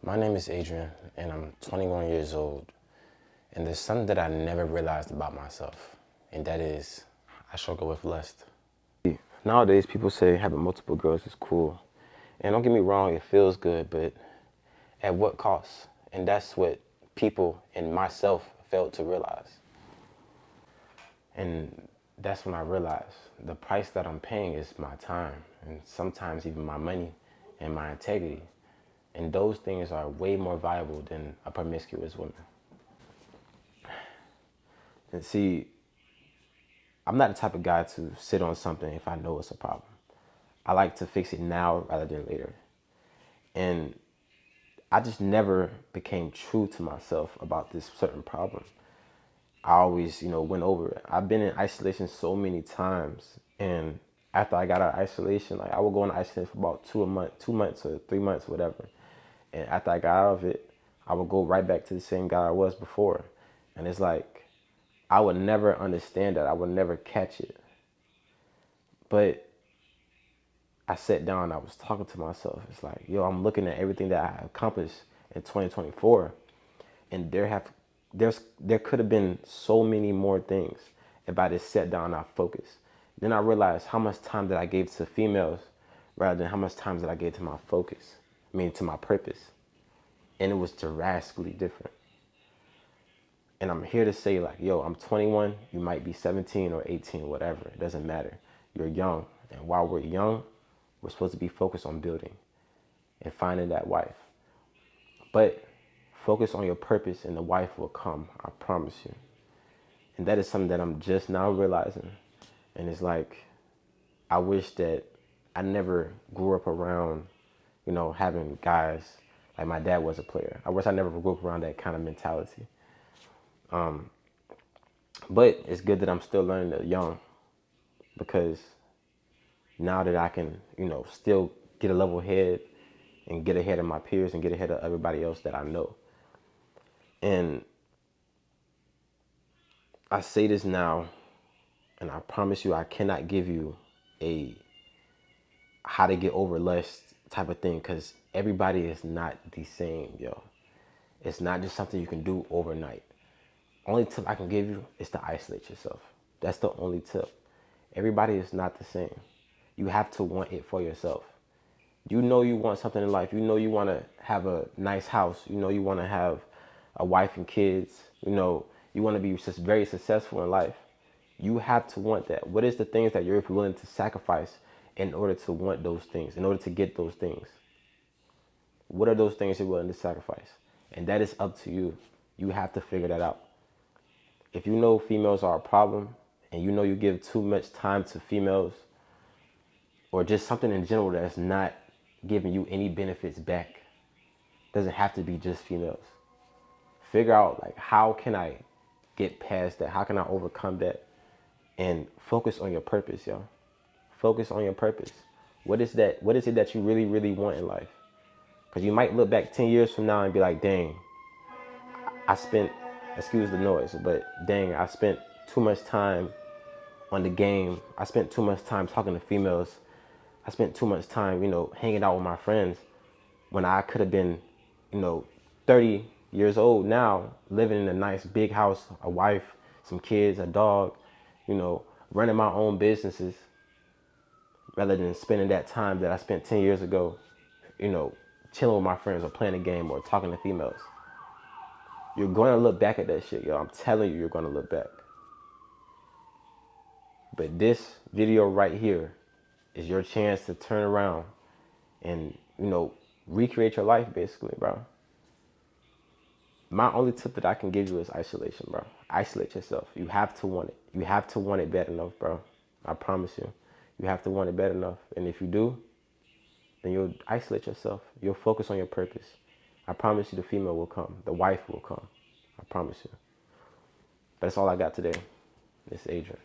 My name is Adrian, and I'm 21 years old. And there's something that I never realized about myself, and that is I struggle with lust. Nowadays, people say having multiple girls is cool. And don't get me wrong, it feels good, but at what cost? And that's what people and myself failed to realize. And that's when I realized the price that I'm paying is my time, and sometimes even my money and my integrity. And those things are way more valuable than a promiscuous woman. And see, I'm not the type of guy to sit on something if I know it's a problem. I like to fix it now rather than later. And I just never became true to myself about this certain problem. I always, went over it. I've been in isolation so many times. And after I got out of isolation, like I would go in isolation for about 2 months or 3 months, whatever. And after I got out of it, I would go right back to the same guy I was before. And it's like, I would never understand that. I would never catch it. But I sat down and I was talking to myself. It's like, yo, I'm looking at everything that I accomplished in 2024. And there could have been so many more things if I just sat down and I focused. Then I realized how much time that I gave to females rather than how much time that I gave to my focus. To my purpose. And it was drastically different. And I'm here to say, like, yo, I'm 21, you might be 17 or 18, whatever. It doesn't matter. You're young. And while we're young, we're supposed to be focused on building and finding that wife. But focus on your purpose and the wife will come. I promise you. And that is something that I'm just now realizing. And it's like, I wish that I never grew up around, having guys like my dad was a player. I wish I never grew up around that kind of mentality. But it's good that I'm still learning that young, because now that I can, still get a level head and get ahead of my peers and get ahead of everybody else that I know. And I say this now, and I promise you I cannot give you a how to get over lust type of thing, because everybody is not the same, yo. It's not just something you can do overnight. Only tip I can give you is to isolate yourself. That's the only tip. Everybody is not the same. You have to want it for yourself. You want something in life. You want to have a nice house. You want to have a wife and kids. You want to be just very successful in life. You have to want that. What is the things that you're willing to sacrifice in order to want those things, in order to get those things? What are those things you're willing to sacrifice? And that is up to you. You have to figure that out. If you know females are a problem and you give too much time to females, or just something in general that's not giving you any benefits back, doesn't have to be just females. Figure out, like, how can I get past that? How can I overcome that? And focus on your purpose, yo. Focus on your purpose. What is that? What is it that you really, really want in life? Because you might look back 10 years from now and be like, dang, I spent, excuse the noise, but dang, I spent too much time on the game. I spent too much time talking to females. I spent too much time, hanging out with my friends, when I could have been, 30 years old now, living in a nice big house, a wife, some kids, a dog, running my own businesses, rather than spending that time that I spent 10 years ago, chilling with my friends or playing a game or talking to females. You're going to look back at that shit, yo. I'm telling you, you're going to look back. But this video right here is your chance to turn around and, recreate your life, basically, bro. My only tip that I can give you is isolation, bro. Isolate yourself. You have to want it. You have to want it bad enough, bro. I promise you. You have to want it bad enough. And if you do, then you'll isolate yourself. You'll focus on your purpose. I promise you the female will come. The wife will come. I promise you. But that's all I got today. This is Adrian.